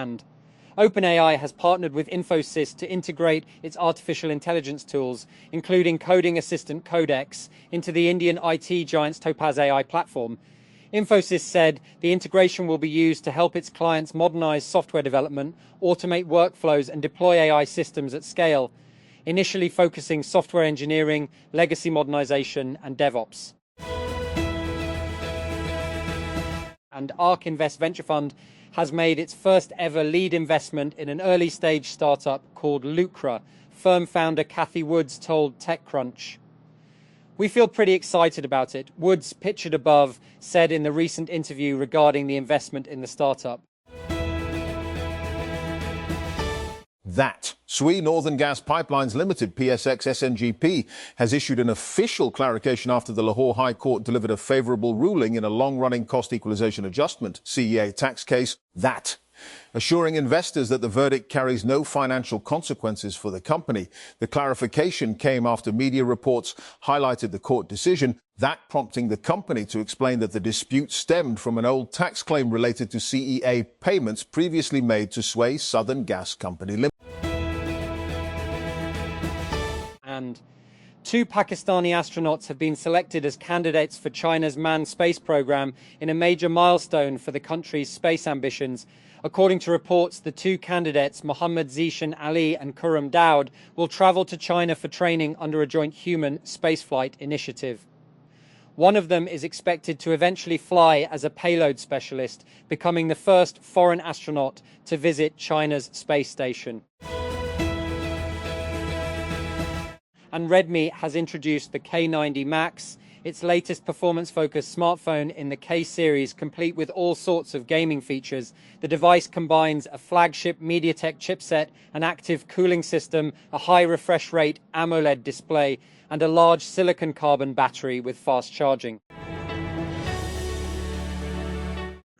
And OpenAI has partnered with Infosys to integrate its artificial intelligence tools, including coding assistant Codex, into the Indian IT giant's Topaz AI platform. Infosys said the integration will be used to help its clients modernize software development, automate workflows, and deploy AI systems at scale, initially focusing software engineering, legacy modernization, and DevOps. And ARK Invest Venture Fund has made its first ever lead investment in an early stage startup called Lucra, firm founder Kathy Woods told TechCrunch. We feel pretty excited about it, Woods, pictured above, said in the recent interview regarding the investment in the startup. That SWE Northern Gas Pipelines Limited, PSX SNGP, has issued an official clarification after the Lahore High Court delivered a favourable ruling in a long-running cost equalisation adjustment (CEA) tax case, that, assuring investors that the verdict carries no financial consequences for the company. The clarification came after media reports highlighted the court decision, that prompting the company to explain that the dispute stemmed from an old tax claim related to CEA payments previously made to SWE Southern Gas Company Limited. And 2 Pakistani astronauts have been selected as candidates for China's manned space program in a major milestone for the country's space ambitions. According to reports, the 2 candidates, Mohammad Zishan Ali and Khurram Daud, will travel to China for training under a joint human spaceflight initiative. One of them is expected to eventually fly as a payload specialist, becoming the first foreign astronaut to visit China's space station. And Redmi has introduced the K90 Max, its latest performance-focused smartphone in the K series, complete with all sorts of gaming features. The device combines a flagship MediaTek chipset, an active cooling system, a high refresh rate AMOLED display, and a large silicon carbon battery with fast charging.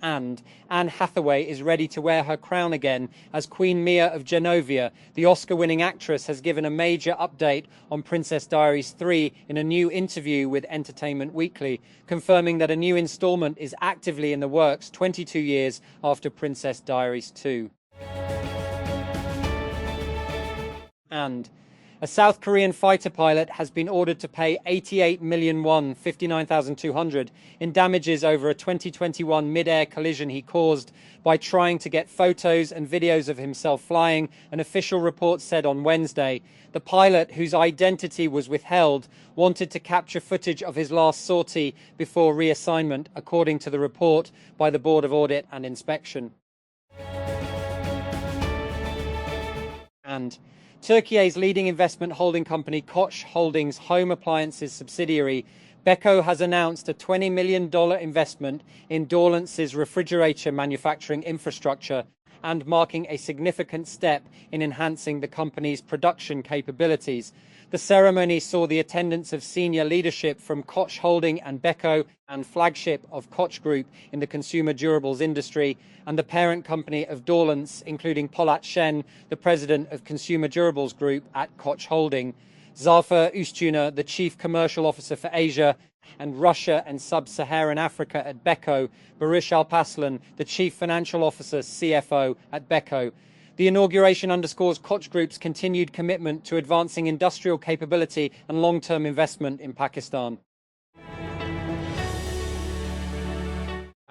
And Anne Hathaway is ready to wear her crown again as Queen Mia of Genovia. The Oscar-winning actress has given a major update on Princess Diaries 3 in a new interview with Entertainment Weekly, confirming that a new installment is actively in the works 22 years after Princess Diaries 2. And a South Korean fighter pilot has been ordered to pay 88 million won, 59,200, in damages over a 2021 mid-air collision he caused by trying to get photos and videos of himself flying, an official report said on Wednesday. The pilot, whose identity was withheld, wanted to capture footage of his last sortie before reassignment, according to the report by the Board of Audit and Inspection. And Turkey's leading investment holding company Koç Holding's home appliances subsidiary Beko has announced a $20 million investment in Dorlance's refrigerator manufacturing infrastructure, and marking a significant step in enhancing the company's production capabilities. The ceremony saw the attendance of senior leadership from Koç Holding and Beko, and flagship of Koç Group in the consumer durables industry, and the parent company of Dorlance, including Polat Şen, the president of Consumer Durables Group at Koç Holding, Zafer Üstüner, the chief commercial officer for Asia and Russia and Sub-Saharan Africa at Beko, Barış Alparslan, the chief financial officer CFO at Beko. The inauguration underscores Koç Group's continued commitment to advancing industrial capability and long-term investment in Pakistan.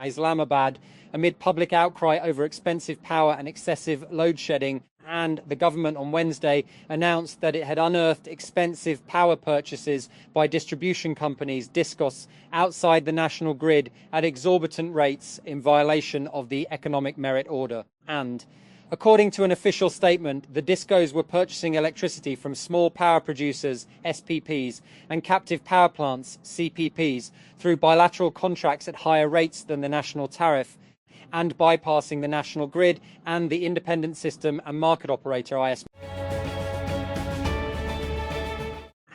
Islamabad, amid public outcry over expensive power and excessive load shedding, and the government on Wednesday announced that it had unearthed expensive power purchases by distribution companies, DISCOs, outside the national grid at exorbitant rates in violation of the Economic Merit Order. And according to an official statement, the DISCOs were purchasing electricity from small power producers, SPPs, and captive power plants, CPPs, through bilateral contracts at higher rates than the national tariff, and bypassing the national grid and the independent system and market operator, ISM.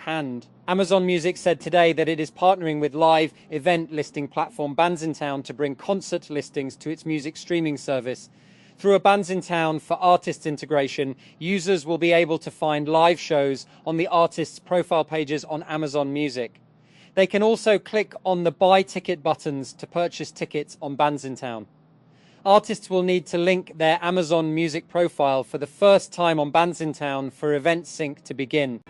And Amazon Music said today that it is partnering with live event listing platform Bandsintown to bring concert listings to its music streaming service. Through a Bandsintown for Artists integration, users will be able to find live shows on the artists' profile pages on Amazon Music. They can also click on the Buy Ticket buttons to purchase tickets on Bandsintown. Artists will need to link their Amazon Music profile for the first time on Bandsintown for Event Sync to begin.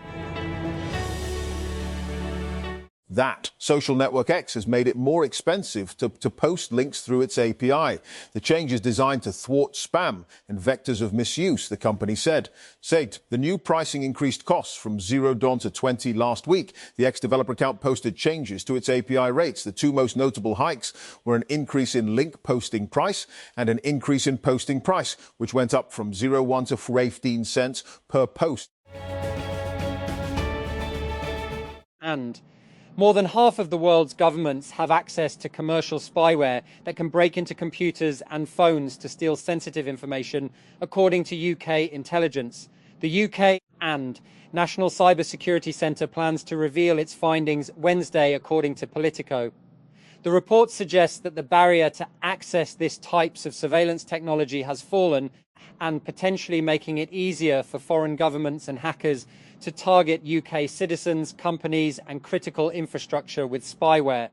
That social network X has made it more expensive to post links through its API. The change is designed to thwart spam and vectors of misuse, the company said. The new pricing increased costs from $0 to $20 last week. The X developer account posted changes to its API rates. The two most notable hikes were an increase in link posting price and an increase in posting price, which went up from 0.1 to 15 cents per post. And more than half of the world's governments have access to commercial spyware that can break into computers and phones to steal sensitive information, according to UK intelligence. The UK and National Cybersecurity Centre plans to reveal its findings Wednesday, according to Politico. The report suggests that the barrier to access this types of surveillance technology has fallen, and potentially making it easier for foreign governments and hackers to target UK citizens, companies, and critical infrastructure with spyware.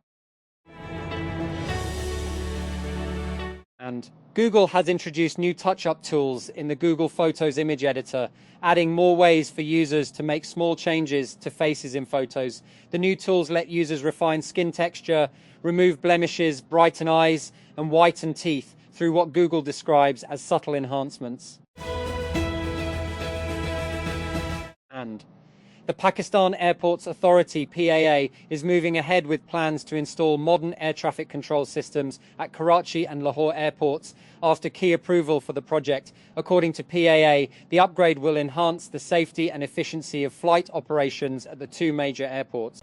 And Google has introduced new touch-up tools in the Google Photos image editor, adding more ways for users to make small changes to faces in photos. The new tools let users refine skin texture, remove blemishes, brighten eyes, and whiten teeth through what Google describes as subtle enhancements. And the Pakistan Airports Authority, PAA, is moving ahead with plans to install modern air traffic control systems at Karachi and Lahore airports after key approval for the project. According to PAA, the upgrade will enhance the safety and efficiency of flight operations at the two major airports.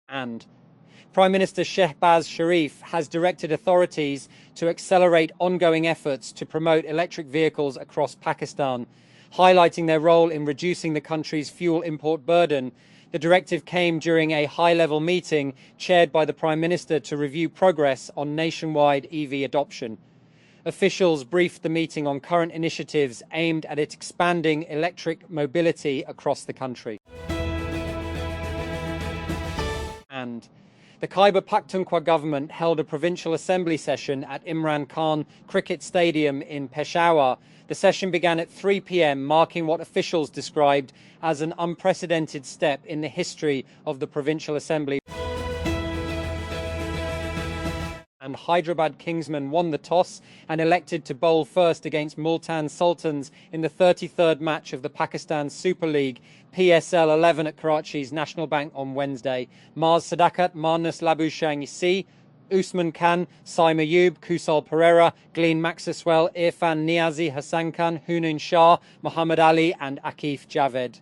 And Prime Minister Shehbaz Sharif has directed authorities to accelerate ongoing efforts to promote electric vehicles across Pakistan, highlighting their role in reducing the country's fuel import burden. The directive came during a high-level meeting chaired by the Prime Minister to review progress on nationwide EV adoption. Officials briefed the meeting on current initiatives aimed at expanding electric mobility across the country. And the Khyber Pakhtunkhwa government held a provincial assembly session at Imran Khan Cricket Stadium in Peshawar. The session began at 3 p.m, marking what officials described as an unprecedented step in the history of the provincial assembly. And Hyderabad Kingsmen won the toss and elected to bowl first against Multan Sultans in the 33rd match of the Pakistan Super League PSL 11 at Karachi's National Bank on Wednesday. Mars Sadakat, Marnus Labuschagne C, Usman Khan, Sai Mayub, Kusal Pereira, Glenn Maxwell, Irfan Niazi, Hassan Khan, Hunun Shah, Muhammad Ali and Akif Javed.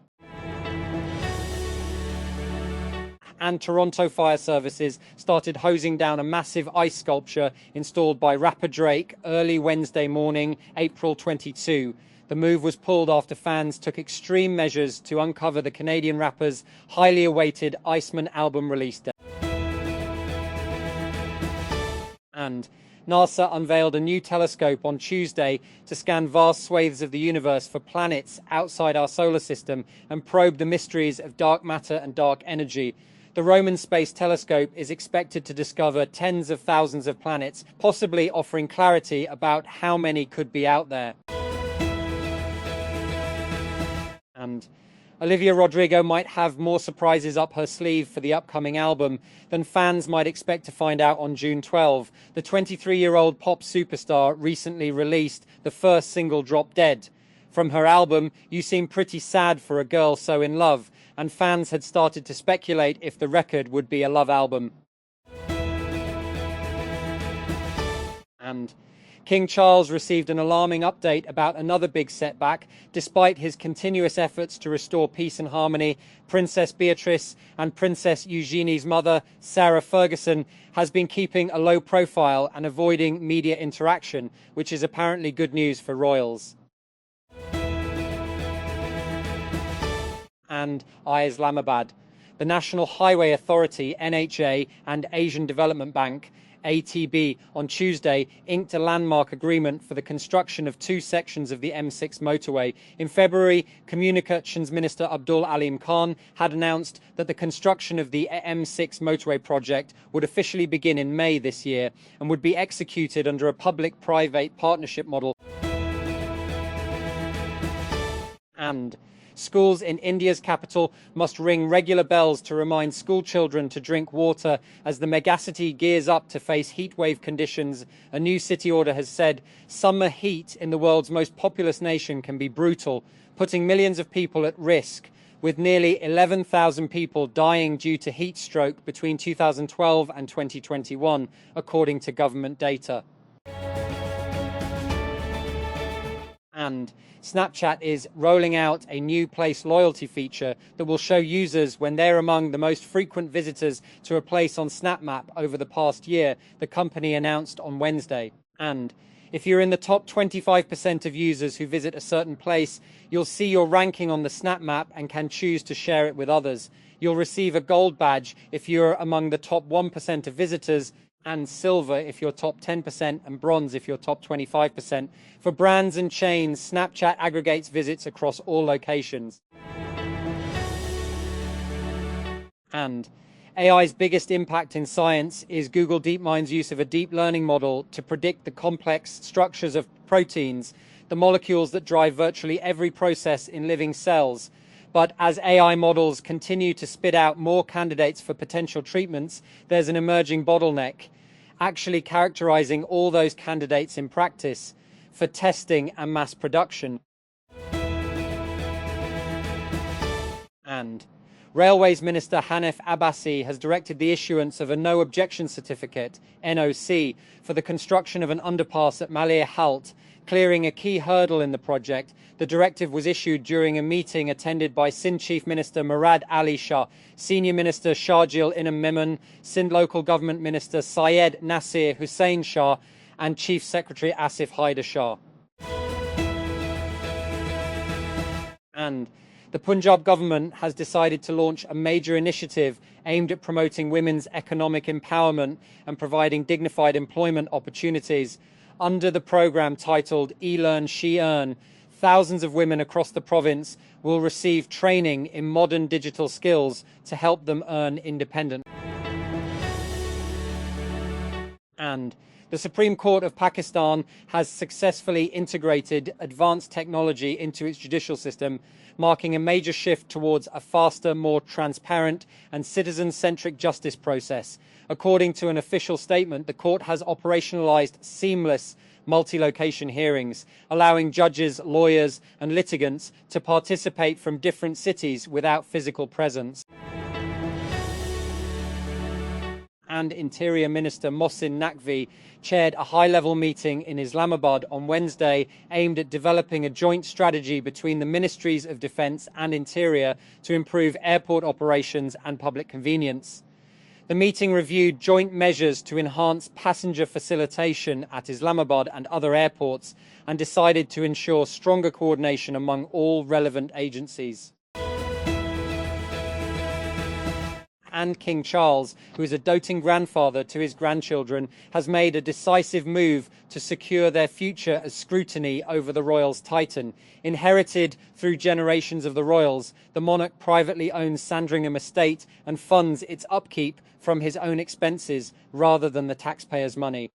And Toronto Fire Services started hosing down a massive ice sculpture installed by rapper Drake early Wednesday morning, April 22. The move was pulled after fans took extreme measures to uncover the Canadian rapper's highly awaited Iceman album release date. And NASA unveiled a new telescope on Tuesday to scan vast swathes of the universe for planets outside our solar system and probe the mysteries of dark matter and dark energy. The Roman Space Telescope is expected to discover tens of thousands of planets, possibly offering clarity about how many could be out there. And Olivia Rodrigo might have more surprises up her sleeve for the upcoming album than fans might expect to find out on June 12. The 23-year-old pop superstar recently released the first single, Drop Dead. From her album, You Seem Pretty Sad for a Girl So in Love, and fans had started to speculate if the record would be a love album. And King Charles received an alarming update about another big setback. Despite his continuous efforts to restore peace and harmony, Princess Beatrice and Princess Eugenie's mother, Sarah Ferguson, has been keeping a low profile and avoiding media interaction, which is apparently good news for royals. And Islamabad. The National Highway Authority, NHA, and Asian Development Bank ATB, on Tuesday inked a landmark agreement for the construction of 2 sections of the M6 motorway. In February, Communications Minister Abdul Alim Khan had announced that the construction of the M6 motorway project would officially begin in May this year and would be executed under a public-private partnership model. And schools in India's capital must ring regular bells to remind school children to drink water as the megacity gears up to face heatwave conditions. A new city order has said summer heat in the world's most populous nation can be brutal, putting millions of people at risk, with nearly 11,000 people dying due to heat stroke between 2012 and 2021, according to government data. And Snapchat is rolling out a new place loyalty feature that will show users when they're among the most frequent visitors to a place on SnapMap over the past year, the company announced on Wednesday. And if you're in the top 25% of users who visit a certain place, you'll see your ranking on the SnapMap and can choose to share it with others. You'll receive a gold badge if you're among the top 1% of visitors, and silver if you're top 10%, and bronze if you're top 25%. For brands and chains, Snapchat aggregates visits across all locations. And AI's biggest impact in science is Google DeepMind's use of a deep learning model to predict the complex structures of proteins, the molecules that drive virtually every process in living cells. But as AI models continue to spit out more candidates for potential treatments, there's an emerging bottleneck, actually characterizing all those candidates in practice for testing and mass production. And Railways Minister Hanif Abbasi has directed the issuance of a No Objection Certificate, NOC, for the construction of an underpass at Malaya Halt, clearing a key hurdle in the project. The directive was issued during a meeting attended by Sindh Chief Minister Murad Ali Shah, Senior Minister Sharjil Inam Memon, Sindh Local Government Minister Syed Nasir Hussain Shah, and Chief Secretary Asif Haider Shah. And the Punjab government has decided to launch a major initiative aimed at promoting women's economic empowerment and providing dignified employment opportunities. Under the program titled E-Learn, She Earn, thousands of women across the province will receive training in modern digital skills to help them earn independence. And the Supreme Court of Pakistan has successfully integrated advanced technology into its judicial system, marking a major shift towards a faster, more transparent and citizen-centric justice process. According to an official statement, the court has operationalized seamless multi-location hearings, allowing judges, lawyers and litigants to participate from different cities without physical presence. And Interior Minister Mohsin Naqvi chaired a high-level meeting in Islamabad on Wednesday aimed at developing a joint strategy between the Ministries of Defence and Interior to improve airport operations and public convenience. The meeting reviewed joint measures to enhance passenger facilitation at Islamabad and other airports and decided to ensure stronger coordination among all relevant agencies. And King Charles, who is a doting grandfather to his grandchildren, has made a decisive move to secure their future as scrutiny over the royals' titan. Inherited through generations of the royals, the monarch privately owns Sandringham Estate and funds its upkeep from his own expenses rather than the taxpayers' money.